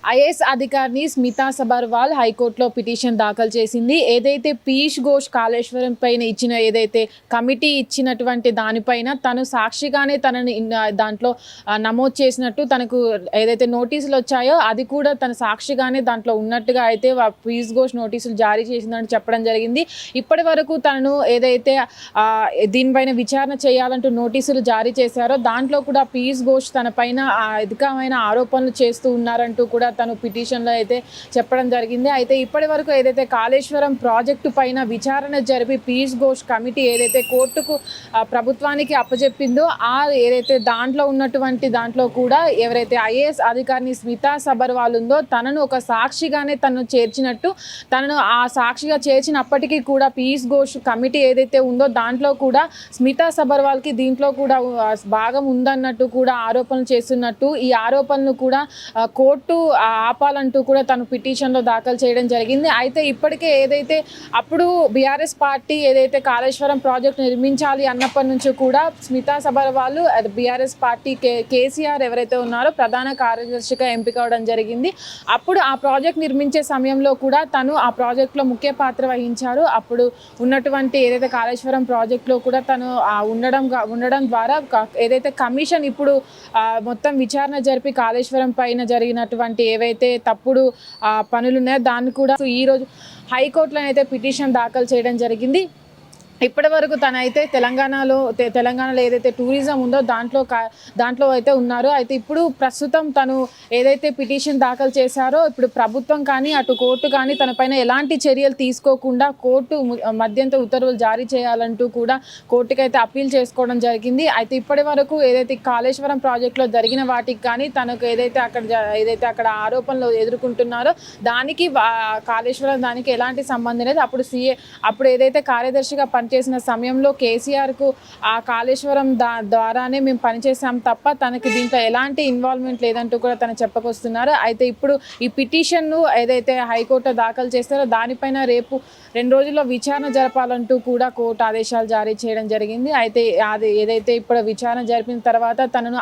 IAS అధికారిని స్మితా సబర్వాల్ హైకోర్టులో petition దాఖలు చేసింది. ఏదైతే పీయూష్ ఘోష్ కాళేశ్వరం పైన ఇచ్చిన ఏదైతే కమిటీ ఇచ్చినటువంటి దానిపైన తను సాక్షిగానే తనని దాంట్లో నమోదు చేసినట్టు తనకు ఏదైతే నోటీసులు వచ్చాయో అది కూడా తన సాక్షిగానే దాంట్లో ఉన్నట్టుగా అయితే పీయూష్ ఘోష్ నోటీసులు జారీ చేసిందని చెప్పడం జరిగింది. ఇప్పటి వరకు తనను ఏదైతే దీనిపైన విచారణ చేయాలంటూ నోటీసులు జారీ చేశారో దాంట్లో కూడా పీయూష్ ఘోష్ తన పైన అధికమైన ఆరోపణలు చేస్తూ ఉన్నారంటూ కూడా తను పిటిషన్లో అయితే చెప్పడం జరిగింది. అయితే ఇప్పటి వరకు ఏదైతే కాళేశ్వరం ప్రాజెక్టు పైన విచారణ జరిపి పీయూష్ ఘోష్ కమిటీ ఏదైతే కోర్టుకు ప్రభుత్వానికి అప్పచెప్పిందో ఏదైతే దాంట్లో ఉన్నటువంటి దాంట్లో కూడా ఎవరైతే ఐఏఎస్ అధికారిని స్మితా సబర్వాల్ ఉందో తనను ఒక సాక్షిగానే తను చేర్చినట్టు, తనను ఆ సాక్షిగా చేర్చినప్పటికీ కూడా పీయూష్ ఘోష్ కమిటీ ఏదైతే ఉందో దాంట్లో కూడా స్మితా సబర్వాల్కి దీంట్లో కూడా భాగం ఉందన్నట్టు కూడా ఆరోపణలు చేస్తున్నట్టు, ఈ ఆరోపణలు కూడా కోర్టు ఆపాలంటూ కూడా తను పిటిషన్లో దాఖలు చేయడం జరిగింది. అయితే ఇప్పటికే ఏదైతే అప్పుడు బీఆర్ఎస్ పార్టీ ఏదైతే కాళేశ్వరం ప్రాజెక్టు నిర్మించాలి అన్నప్పటి నుంచి కూడా స్మితా సబర్వాల్ బీఆర్ఎస్ పార్టీ కేసీఆర్ ఎవరైతే ఉన్నారో ప్రధాన కార్యదర్శిగా ఎంపిక అవడం జరిగింది. అప్పుడు ఆ ప్రాజెక్ట్ నిర్మించే సమయంలో కూడా తను ఆ ప్రాజెక్టులో ముఖ్య పాత్ర వహించారు. అప్పుడు ఉన్నటువంటి ఏదైతే కాళేశ్వరం ప్రాజెక్టులో కూడా తను ఉండడం ద్వారా ఏదైతే కమిషన్ ఇప్పుడు మొత్తం విచారణ జరిపి కాళేశ్వరం పైన జరిగినటువంటి ఏవైతే తప్పుడు పనులు ఉన్నాయో దాన్ని కూడా ఈరోజు హైకోర్టులో అయితే పిటిషన్ దాఖలు చేయడం జరిగింది. ఇప్పటి వరకు తనైతే తెలంగాణలో ఏదైతే టూరిజం ఉందో దాంట్లో అయితే ఉన్నారు. అయితే ఇప్పుడు ప్రస్తుతం తను ఏదైతే పిటిషన్ దాఖలు చేశారో ఇప్పుడు ప్రభుత్వం కానీ అటు కోర్టు కానీ తనపైన ఎలాంటి చర్యలు తీసుకోకుండా కోర్టు మధ్యంతర ఉత్తర్వులు జారీ చేయాలంటూ కూడా కోర్టుకైతే అప్పీల్ చేసుకోవడం జరిగింది. అయితే ఇప్పటి వరకు ఏదైతే కాళేశ్వరం ప్రాజెక్టులో జరిగిన వాటికి కానీ తనకు ఏదైతే అక్కడ ఆరోపణలు ఎదుర్కొంటున్నారో దానికి కాళేశ్వరం దానికి ఎలాంటి సంబంధం లేదు. అప్పుడు ఏదైతే కార్యదర్శిగా చేసిన సమయంలో కేసీఆర్కు ఆ కాళేశ్వరం ద్వారానే మేము పనిచేసాం తప్ప తనకి దీంట్లో ఎలాంటి ఇన్వాల్వ్మెంట్ లేదంటూ కూడా తను చెప్పకొస్తున్నారు. అయితే ఇప్పుడు ఈ పిటిషన్ను ఏదైతే హైకోర్టు దాఖలు చేస్తారో దానిపైన రేపు 2 రోజుల్లో విచారణ జరపాలంటూ కూడా కోర్టు ఆదేశాలు జారీ చేయడం జరిగింది. అయితే అది ఏదైతే ఇప్పుడు విచారణ జరిపిన తర్వాత తనను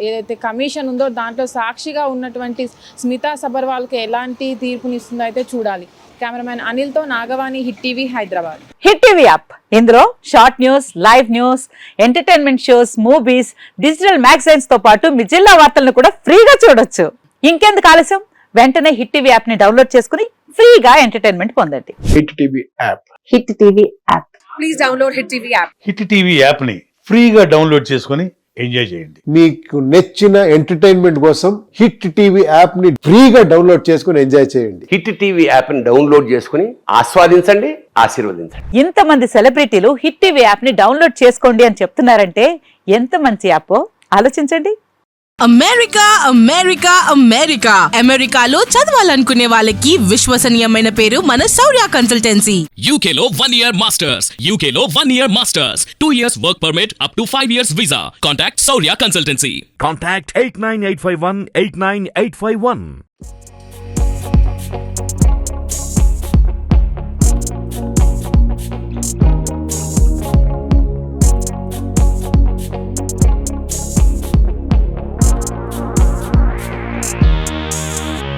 ఏదైతే కమిషన్ ఉందో దాంట్లో సాక్షిగా ఉన్నటువంటి స్మితా సబర్వాల్కి ఎలాంటి తీర్పునిస్తుందో అయితే చూడాలి. కెమెరామెన్ అనిల్తో Nagavani, hit TV, Hyderabad. Hit TV app ఇందులో short news, live news, entertainment shows, movies, digital magazines తో పాటు మీ జిల్లా వార్తలను కూడా ఫ్రీగా చూడొచ్చు. ఇంకెందుకు ఆలస్యం, వెంటనే హిట్ టీవీ యాప్ ని డౌన్లోడ్ చేసుకుని ఫ్రీగా ఎంటర్టైన్మెంట్ పొందండి. Hit TV app. Hit TV app. Please download hit TV app. Hit TV app ని ఫ్రీగా డౌన్లోడ్ చేసుకుని ఎంజాయ్ చేయండి. మీకు నచ్చిన ఎంటర్టైన్మెంట్ కోసం హిట్ టీవీ యాప్ ని ఫ్రీగా డౌన్లోడ్ చేసుకుని ఎంజాయ్ చేయండి. హిట్ టీవీ యాప్ ని డౌన్లోడ్ చేసుకుని ఆస్వాదించండి, ఆశీర్వదించండి. ఇంతమంది సెలబ్రిటీలు హిట్ టీవీ యాప్ ని డౌన్లోడ్ చేసుకోండి అని చెప్తున్నారంటే ఎంత మంచి యాప్ ఆలోచించండి. అమెరికా అమెరికాలో చదవాలనుకునే వాళ్ళకి విశ్వసనీయమైన పేరు మన శౌర్య కన్సల్టెన్సీ. UK లో 1 year masters, UK లో 1 year masters, 2 years work permit up to 5 years visa. Contact Shaurya Consultancy. Contact 89851 89851.